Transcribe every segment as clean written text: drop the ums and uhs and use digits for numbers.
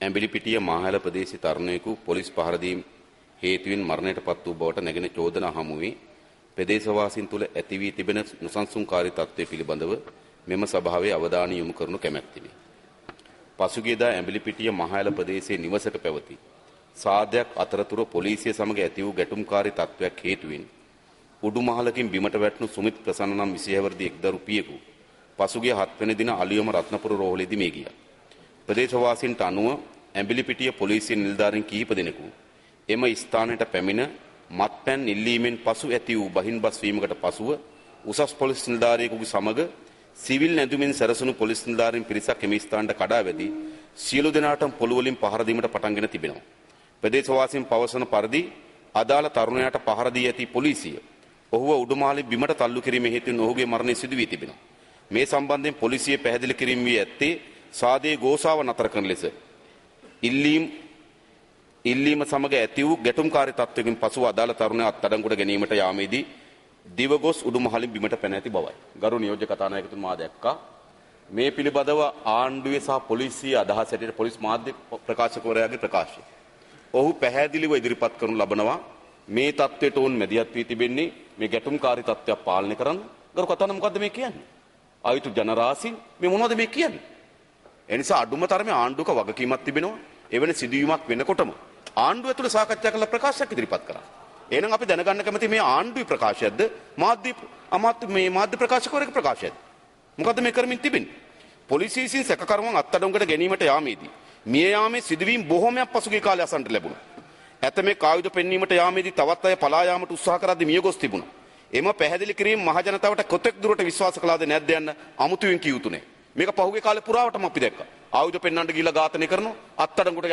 ඇඹිලිපිටිය මාහැල ප්‍රදේශයේ තරුණයෙකු පොලිස් පහර දීම හේතුවෙන් මරණයටපත් වූ බවට නැගෙන චෝදනා හමුවේ ප්‍රදේශවාසීන් තුළ ඇති වී තිබෙන නොසන්සුන්කාරී තත්ත්වය පිළිබඳව මෙම සභාවේ අවධානය යොමු කරනු කැමැත්තෙමි. පසුගියදා ඇඹිලිපිටිය මාහැල ප්‍රදේශයේ නිවසක පැවති සාදයක් අතරතුර පොලිසිය සමග ඇති වූ ගැටුම්කාරී තත්ත්වයක් හේතුවෙන් උඩුමහලකින් බිමට වැටුණු සුමිත් ප්‍රසන්න නම් 26 වර්ෂ එක් දරුපියෙකු පසුගිය 7 වෙනි දින අලියම රත්නපුර රෝහලේදී මිය ගියා. ප්‍රදේශවාසීන්ට අනුව ඇඹිලිපිටිය පොලිසිය නිලධාරීන් කිහිප දෙනෙකු එම ස්ථානයට පැමිණ මත්පැන් ඉල්ලීමෙන් පසු ඇති වූ බහින්බස් වීමකට පසුව උසස් පොලිස් නිලධාරියෙකුගේ සමග සිවිල් නැඳුමින් සැරසුණු පොලිස් නිලධාරීන් පිරිසක් එම ස්ථානයට කඩා වැදී සියලු දෙනාටම පොළු වලින් පහර දීමට පටන්ගෙන තිබෙනවා. ප්‍රදේශවාසීන් පවසන පරිදි අදාළ තරුණයාට පහර දී ඇති පොලිසිය ඔහුව උඩුමහලින් බිමට තල්ලු කිරීම හේතුවෙන් ඔහුගේ මරණය සිදු වී තිබෙනවා. මේ සම්බන්ධයෙන් පොලිසිය පැහැදිලි කිරීම වී ඇත්තේ සාදයේ ගෝසාව නතර කරන ලෙස ඉල්ලීම සමග ඇති වූ ගැටුම්කාරී තත්ත්වයකින් පසුව අදාළ තරුණයා අත්අඩංගුවට ගැනීමට යාමේදී දිවගොස් උඩුමහලින් බිමට පැන ඇති බවයි. ගරු නියෝජ්‍ය කතානායකතුමා දැක්කා. මේ පිළිබඳව ආණ්ඩුවේ සහ පොලිසිය අදහස් ඇටියට පොලිස් මාධ්‍ය ප්‍රකාශකවරයාගේ ප්‍රකාශය. ඔහු පැහැදිලිව ඉදිරිපත් කරනු ලබනවා මේ තත්ත්වයට ඔවුන් මැදිහත් වී තිබෙන්නේ මේ ගැටුම්කාරී තත්ත්වයක් පාලනය කරන්න. ගරු කතානායක මොකද්ද මේ කියන්නේ? ආයුතු ජනරාශීන් මේ මොනවද මේ කියන්නේ? එනිසා අඩුම තරමේ ආණ්ඩුවක වගකීමක් තිබෙනවා. එවැනි සිදුවීමක් වෙනකොටම ආණ්ඩුව ඇතුළේ සාකච්ඡා කරලා ප්‍රකාශයක් ඉදිරිපත් කරා. එහෙනම් අපි දැනගන්න කැමති මේ ආණ්ඩුවේ ප්‍රකාශයක්ද මාධ්‍ය ප්‍රකාශකවරයෙකුගේ ප්‍රකාශයක්ද? මොකද්ද මේ කරමින් තිබෙන්නේ? පොලිසිය විසින් සැකකරුවන් අත්අඩංගුවට ගැනීමට යාමේදී මිය යාමේ සිදුවීම් බොහෝමයක් පසුගිය කාලේ අසන්නට ලැබුණා. ඇතමෙක් ආයුධ පෙන්වීමට යාමේදී තවත් අය පලා යාමට උත්සාහ කරද්දී මිය ගොස් තිබුණා. එම පැහැදිලි කිරීම මහ ජනතාවට කොතෙක් දුරට විශ්වාස කළාද නැද්ද යන්න අමුතුවෙන් කිය යුතු නැහැ. මේක පහුගිය කාලේ පුරාවටම අපි දැක්කා. ආයුධ පෙන්වන්න ගිහිල්ලා ඝාතනය කරනවා, අත්අඩංගුවට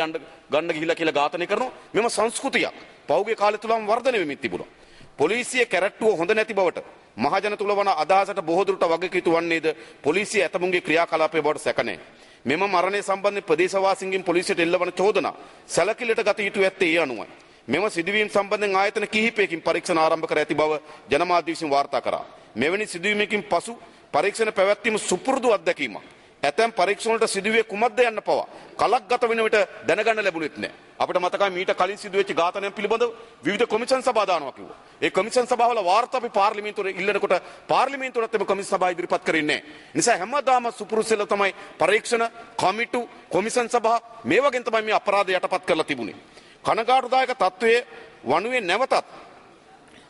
ගන්න ගිහිල්ලා කියලා ඝාතනය කරනවා. මෙම සංස්කෘතියක් පහුගිය කාලේ තුලම වර්ධනය වෙමින් තිබුණා. පොලිසිය කැරට්ටුව හොඳ නැති බවට මහ ජන තුල වන අදහසට බොහෝ දුරට වගකීතු වන්නේද පොලිසිය ඇතමුන්ගේ ක්‍රියාකලාපයේ බවට සැක නැහැ. මෙම මරණය සම්බන්ධයෙන් ප්‍රදේශවාසීන්ගෙන් පොලිසියට එල්ලවන චෝදනා සැලකිලිට ගත යුතු ඇත්තේ ඒ අනුවයි. මෙම සිදුවීම් සම්බන්ධයෙන් ආයතන කිහිපයකින් පරීක්ෂණ ආරම්භ කර ඇති බව ජනමාධ්‍ය විසින් වාර්තා කරා. මෙවැනි සිදුවීමකින් පසු පරීක්ෂණ පැවැත්වීම සුපුරුදු අත්දැකීමක්. ඇතැම් පරීක්ෂණ වලට සිදුවේ කුමක්ද යන්න පවා කලක් ගත වෙන විට දැනගන්න ලැබුණෙත් නැහැ. අපිට මතකයි මීට කලින් සිදුවෙච්ච ඝාතනයන් පිළිබඳව විවිධ කොමිෂන් සභා දානවා කිව්වා. ඒ කොමිෂන් සභාවල වාර්තා අපි පාර්ලිමේන්තුවේ ඉල්ලනකොට පාර්ලිමේන්තුවට එම කොමිෂන් සභා ඉදිරිපත් කරන්නේ නැහැ. නිසා හැමදාම සුපුරුසෙල තමයි පරීක්ෂණ කමිටු කොමිෂන් සභා මේ වගේ තමයි මේ අපරාධ යටපත් කරලා තිබුණේ. කනගාටුදායක තත්වයේ වනුවේ නැවතත්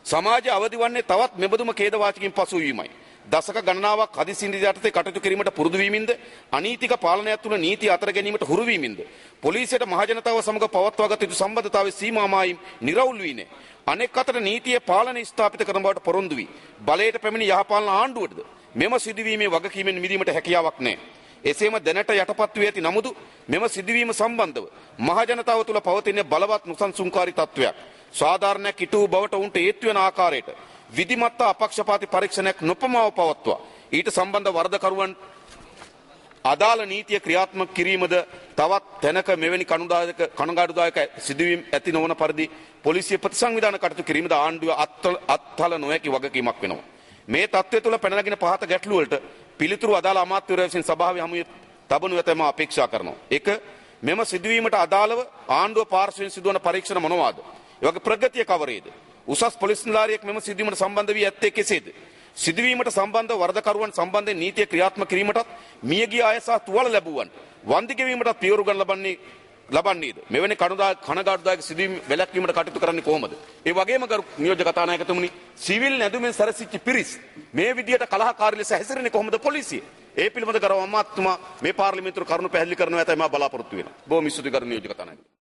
සමාජය අවදි වන්නේ තවත් මෙබඳුම ඛේදවාචකින් පසු වීමයි. දශක ගණනාවක් හදිසි නිදි යටතේ කටයුතු කිරීමට පුරුදු වීමින්ද අනීතික පාලනයක් තුළ නීති අතර ගැනීමට හුරු වීමින්ද පොලිසියට මහ ජනතාව සමග පවත්වාගත යුතු සම්බන්ධතාවයේ සීමාමායින් නිරවුල් වී නැහැ. අනෙක් අතට නීතිය පාලනය ස්ථාපිත කරන බවට පොරොන්දු වී බලයට පැමිණි යහපාලන ආණ්ඩුවටද මෙම සිදුවීමේ වගකීමෙන් මිදීමට හැකියාවක් නැහැ. එසේම දැනට යටපත් වී ඇති නමුදු මෙම සිදුවීම සම්බන්ධව මහ ජනතාව තුළ පවතින බලවත් නොසන්සුන්කාරී තත්වයක් සාධාරණයක් ඉටු බවට උන්ට හේතු වෙන ආකාරයට විධිමත් අපක්ෂපාතී පරීක්ෂණයක් නොපමාව පවත්වා ඊට සම්බන්ධ වරදකරුවන් අදාළ නීතිය ක්‍රියාත්මක කිරීමද තවත් තැනක මෙවැනි කනගාටුදායක සිදුවීම් ඇති නොවන පරිදි පොලිසිය ප්‍රතිසංවිධාන කටයුතු කිරීමද ආණ්ඩුව අත්හල නොහැකි වගකීමක් වෙනවා. මේ තත්ත්වය තුළ පැන නගින පහත ගැටලු වලට පිළිතුරු අදාළ අමාත්‍යවරයා විසින් සභාවේ හමුවේ තබනු ඇතැයි මා අපේක්ෂා කරනවා. එක මෙම සිදුවීමට අදාළව ආණ්ඩුව පාර්ශ්වයෙන් සිදුවන පරීක්ෂණ මොනවාද? ඒ වගේ ප්‍රගතිය කවරේද? උසස් පොලිස් නිලධාරියෙක් මෙම සිදුවීමට සම්බන්ධ වී ඇත්තේ කෙසේද? සිදුවීමට සම්බන්ධ වරදකරුවන් සම්බන්ධයෙන් නීතිය ක්‍රියාත්මක කිරීමටත් මියගිය අය සහ තුවාල ලැබුවන් වන්දි ගෙවීමටත් පියවරු ගන්න ලබන්නේද? මෙවැනි කනගාටුදායක සිදුවීම් වැළැක්වීමට කටයුතු කරන්නේ කොහොමද? ඒ වගේම ගරු නියෝජ්‍ය කතානායකතුමනි සිවිල් නැඳුමින් සැරසිච්ච පිරිස් මේ විදියට කලහකාරී ලෙස හැසිරෙන්නේ කොහොමද පොලිසිය? ඒ පිළිබඳ ගරු අමාත්‍යතුමා මේ පාර්ලිමේන්තුවේ කරුණු පැහැදිලි කරනවා ඇතයි මා බලාපොරොත්තු වෙනවා. බොහොම ස්තුතියි ගරු නියෝජ්‍ය කතානායක.